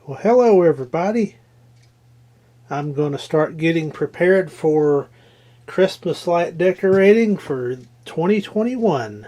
Well, hello everybody. I'm going to start getting prepared for Christmas light decorating for 2021.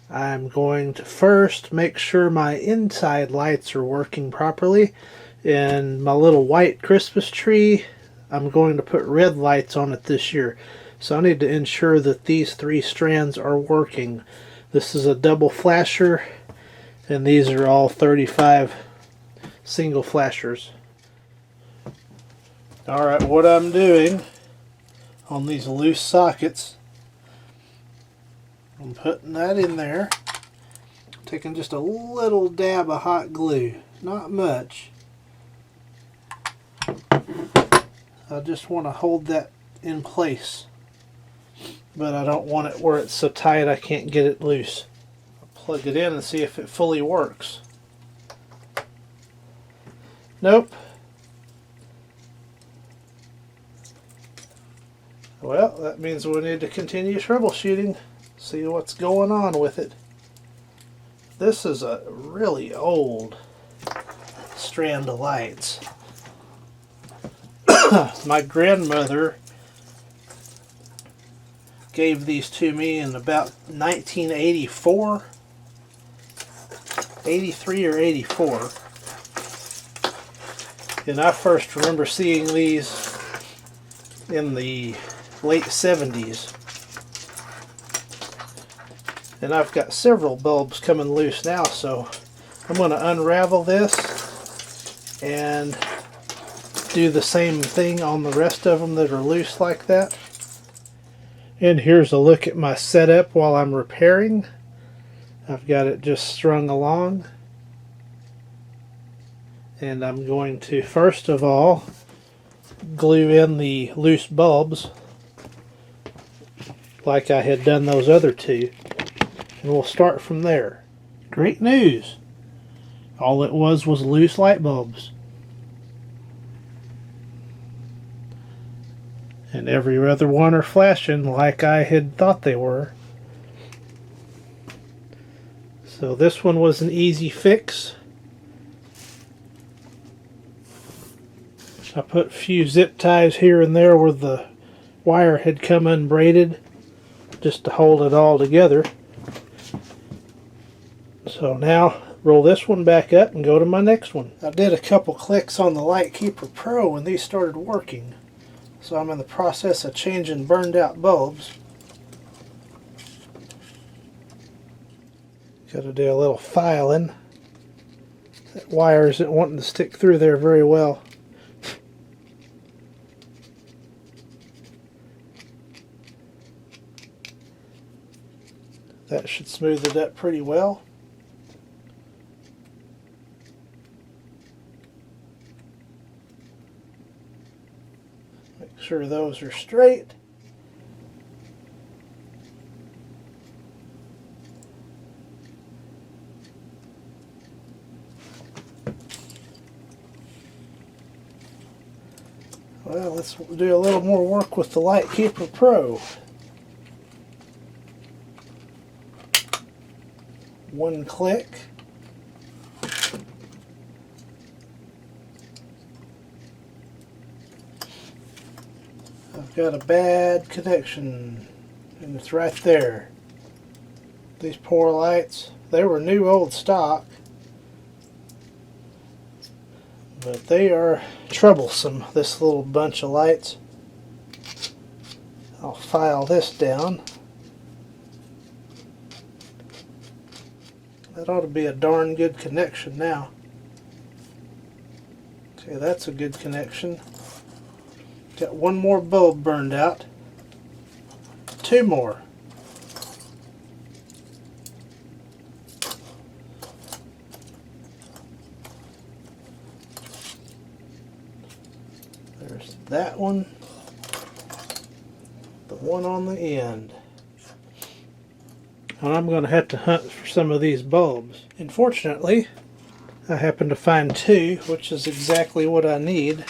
I'm going to first make sure my inside lights are working properly, and my little white Christmas tree, I'm going to put red lights on it this year. So I need to ensure that these three strands are working. This is a double flasher, and these are all 35 single flashers. Alright, what I'm doing on these loose sockets, I'm putting that in there, taking just a little dab of hot glue, not much. I just want to hold that in place, but I don't want it where it's so tight I can't get it loose. I'll plug it in and see if it fully works. Nope. Well, that means we need to continue troubleshooting, see what's going on with it. This is a really old strand of lights. My grandmother gave these to me in about 1984, 83 or 84. And I first remember seeing these in the late 70s. And I've got several bulbs coming loose now, so I'm going to unravel this and do the same thing on the rest of them that are loose like that. And here's a look at my setup while I'm repairing. I've got it just strung along. And I'm going to first of all glue in the loose bulbs like I had done those other two, and we'll start from there. Great news! All it was loose light bulbs, and every other one are flashing like I had thought they were. So this one was an easy fix. I put a few zip ties here and there where the wire had come unbraided, just to hold it all together. So now roll this one back up and go to my next one. I did a couple clicks on the Lightkeeper Pro and these started working. So I'm in the process of changing burned out bulbs. Got to do a little filing. That wire isn't wanting to stick through there very well. That should smooth it up pretty well. Make sure those are straight. Well, let's do a little more work with the Lightkeeper Pro. One click. I've got a bad connection, and it's right there. These poor lights, they were new old stock, but they are troublesome, this little bunch of lights. I'll file this down. That ought to be a darn good connection now. Okay, that's a good connection. Got one more bulb burned out. Two more. There's that one. The one on the end. And I'm going to have to hunt for some of these bulbs. Unfortunately, I happen to find two, which is exactly what I need.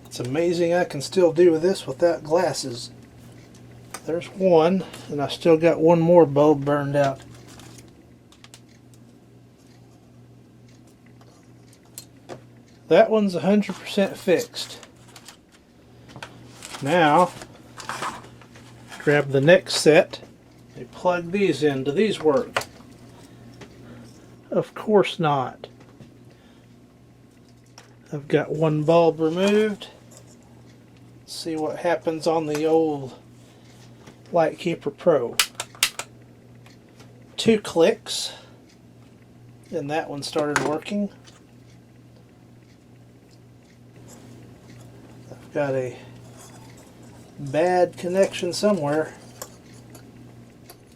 It's amazing I can still do this without glasses. There's one, and I still got one more bulb burned out. That one's 100% fixed. Now, grab the next set and plug these in. Do these work? Of course not. I've got one bulb removed. Let's see what happens on the old Lightkeeper Pro. 2 clicks, and that one started working. I've got a bad connection somewhere.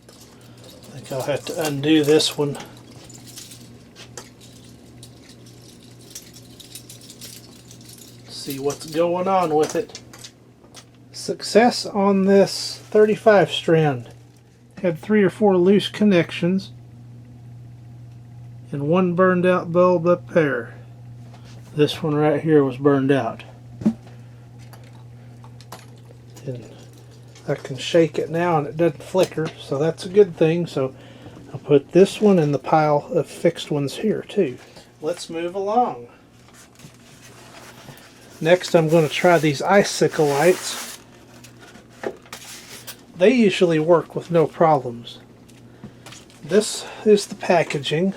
I think I'll have to undo this one. See what's going on with it. Success on this 35 strand. Had 3 or 4 loose connections and one burned out bulb up there. This one right here was burned out. And I can shake it now and it doesn't flicker, so that's a good thing. So I'll put this one in the pile of fixed ones here too. Let's move along. Next I'm going to try these icicle lights. They usually work with no problems. This is the packaging,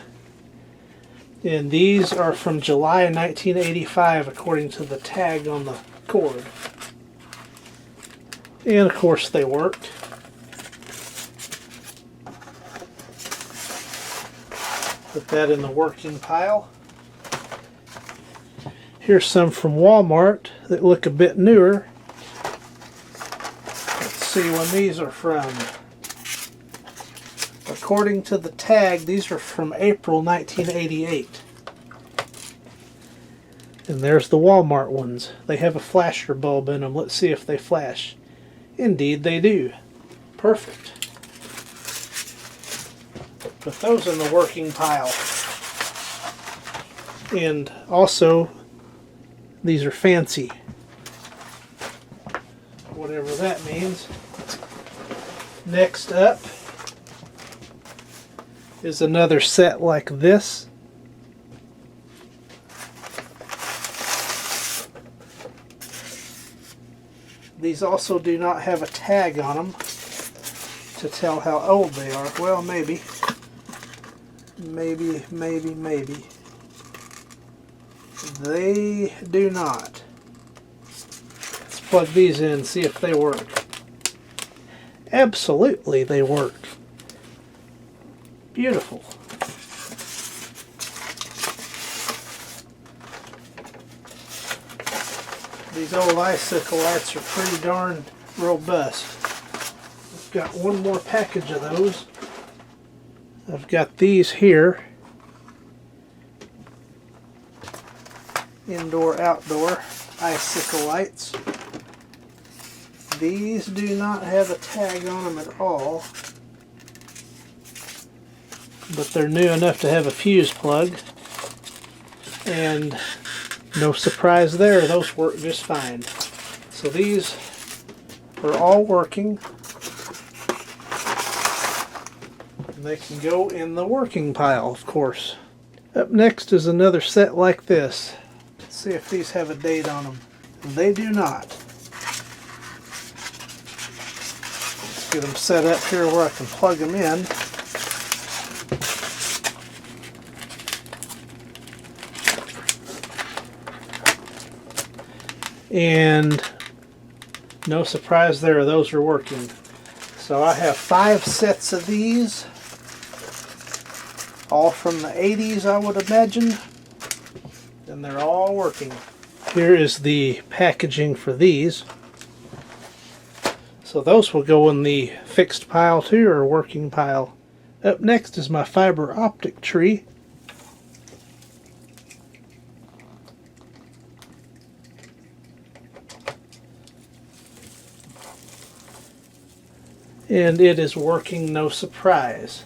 and these are from July 1985 according to the tag on the cord. And of course they work. Put that in the working pile. Here's some from Walmart that look a bit newer. Let's see when these are from. According to the tag, these are from April 1988. And there's the Walmart ones. They have a flasher bulb in them. Let's see if they flash. Indeed they do. Perfect. Put those in the working pile. And also, these are fancy. Whatever that means. Next up is another set like this. These also do not have a tag on them to tell how old they are. Well, maybe. Maybe. They do not. Let's plug these in and see if they work. Absolutely they work. Beautiful. These old icicle lights are pretty darn robust. I've got one more package of those. I've got these here. Indoor, outdoor icicle lights. These do not have a tag on them at all, but they're new enough to have a fuse plug, and no surprise there, those work just fine. So these are all working, and they can go in the working pile, of course. Up next is another set like this. Let's see if these have a date on them. They do not. Let's get them set up here where I can plug them in. And no surprise there, those are working. So I have 5 sets of these, all from the 80s I would imagine, and they're all working. Here is the packaging for these. So those will go in the fixed pile too, or working pile. Up next is my fiber optic tree. And it is working, no surprise.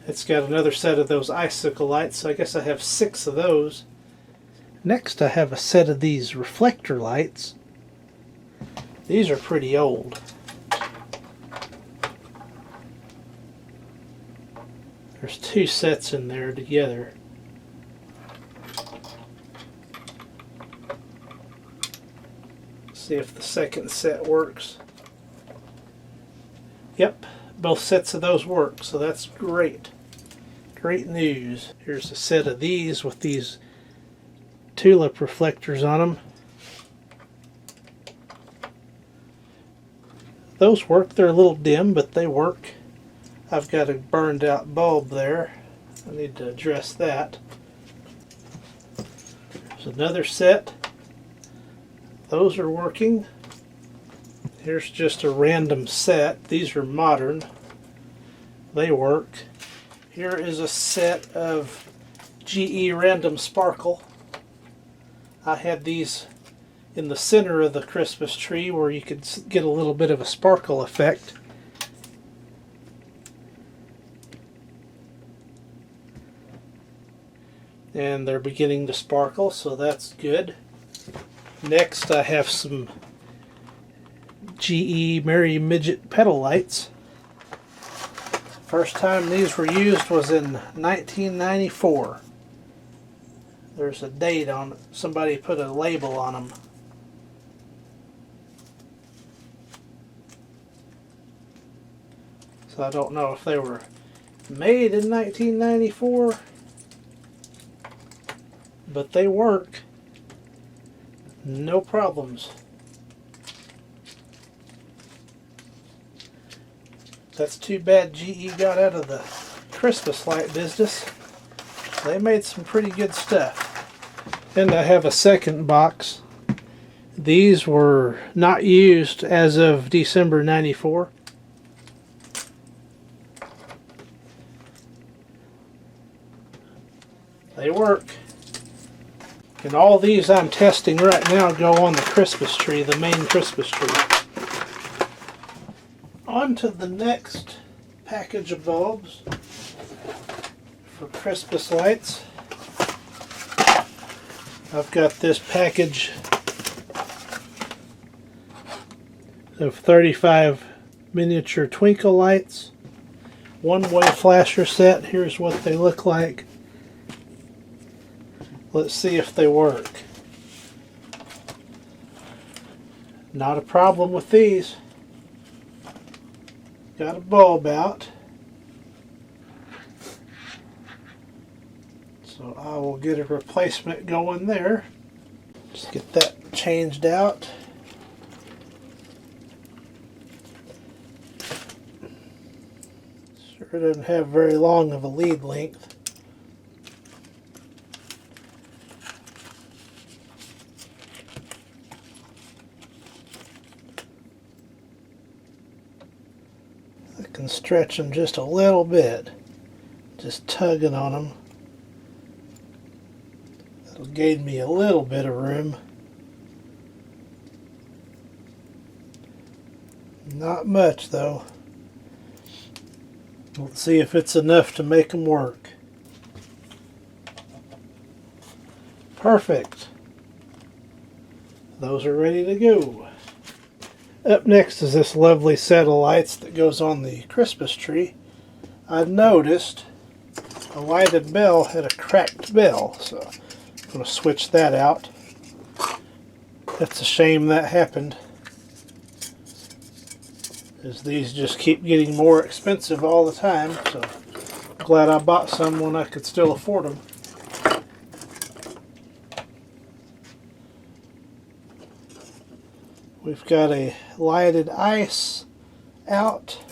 It's got another set of those icicle lights, so I guess I have 6 of those. Next I have a set of these reflector lights. These are pretty old. There's two sets in there together. See if the second set works. Yep, both sets of those work, so that's great. Great news. Here's a set of these with these tulip reflectors on them. Those work. They're a little dim, but they work. I've got a burned out bulb there. I need to address that. There's another set. Those are working. Here's just a random set. These are modern. They work. Here is a set of GE Random Sparkle. I had these in the center of the Christmas tree where you could get a little bit of a sparkle effect. And they're beginning to sparkle, so that's good. Next I have some GE Merry Midget pedal lights. First time these were used was in 1994. There's a date on it. Somebody put a label on them. So I don't know if they were made in 1994, but they work. No problems. That's too bad GE got out of the Christmas light business. They made some pretty good stuff. And I have a second box. These were not used as of December 94. They work. And all these I'm testing right now go on the Christmas tree, the main Christmas tree. On to the next package of bulbs for Christmas lights. I've got this package of 35 miniature twinkle lights. One-way flasher set. Here's what they look like. Let's see if they work. Not a problem with these. Got a bulb out. So I will get a replacement going there. Just get that changed out. Sure doesn't have very long of a lead length. I can stretch them just a little bit, just tugging on them. That'll gain me a little bit of room. Not much though. Let's see if it's enough to make them work. Perfect. Those are ready to go. Up next is this lovely set of lights that goes on the Christmas tree. I noticed a lighted bell had a cracked bell, so I'm going to switch that out. That's a shame that happened, as these just keep getting more expensive all the time, so I'm glad I bought some when I could still afford them. We've got a lighted ice out.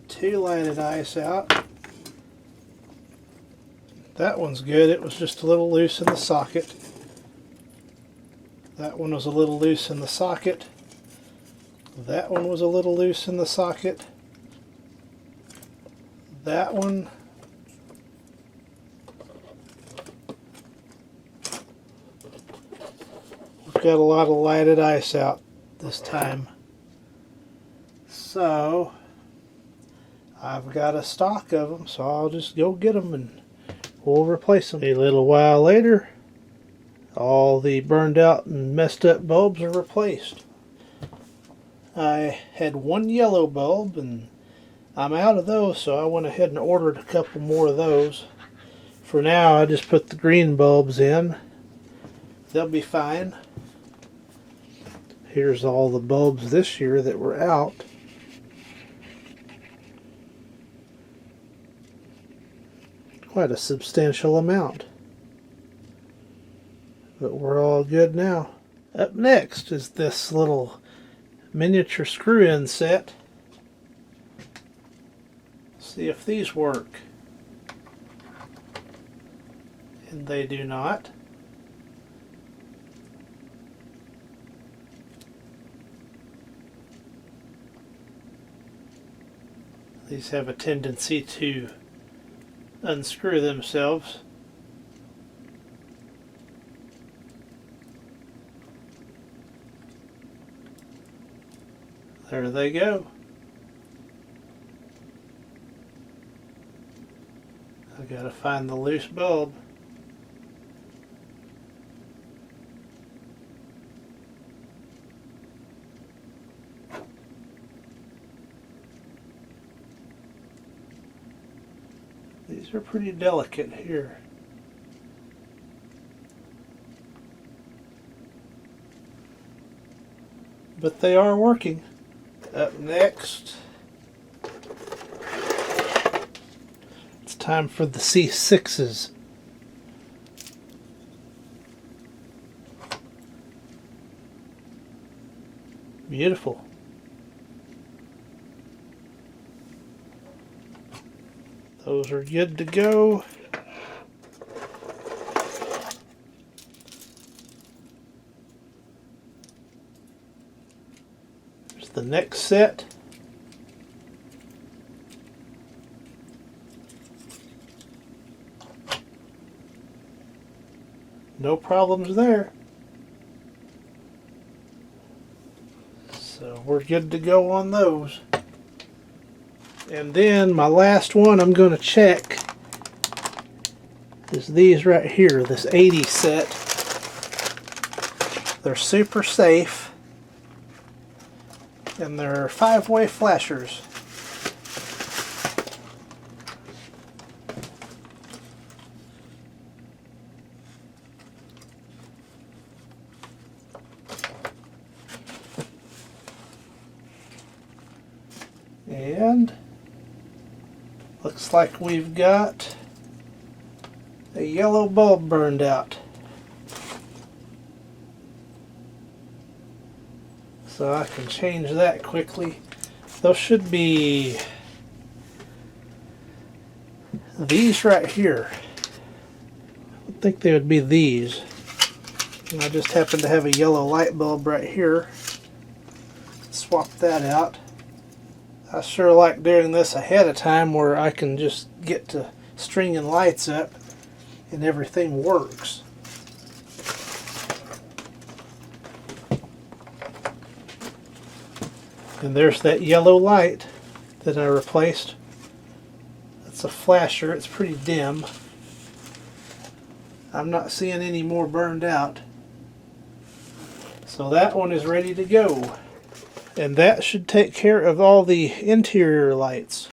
Two lighted ice out. That one's good. It was just a little loose in the socket. That one was a little loose in the socket. That one was a little loose in the socket. That one. We've got a lot of lighted ice out this time. So I've got a stock of them, so I'll just go get them and we'll replace them. A little while later, all the burned out and messed up bulbs are replaced. I had one yellow bulb and I'm out of those, so I went ahead and ordered a couple more of those. For now, I just put the green bulbs in. They'll be fine. Here's all the bulbs this year that were out. Quite a substantial amount. But we're all good now. Up next is this little miniature screw-in set. See if these work. And they do not. These have a tendency to unscrew themselves. There they go. I gotta find the loose bulb. These are pretty delicate here. But they are working. Up next, it's time for the C6s. Beautiful. Those are good to go. There's the next set. No problems there. So we're good to go on those. And then my last one I'm going to check is these right here, this 80 set. They're super safe and they're 5-way flashers. And looks like we've got a yellow bulb burned out. So I can change that quickly. Those should be these right here. I think they would be these. And I just happen to have a yellow light bulb right here. Swap that out. I sure like doing this ahead of time where I can just get to stringing lights up and everything works. And there's that yellow light that I replaced. That's a flasher. It's pretty dim. I'm not seeing any more burned out. So that one is ready to go. And that should take care of all the interior lights.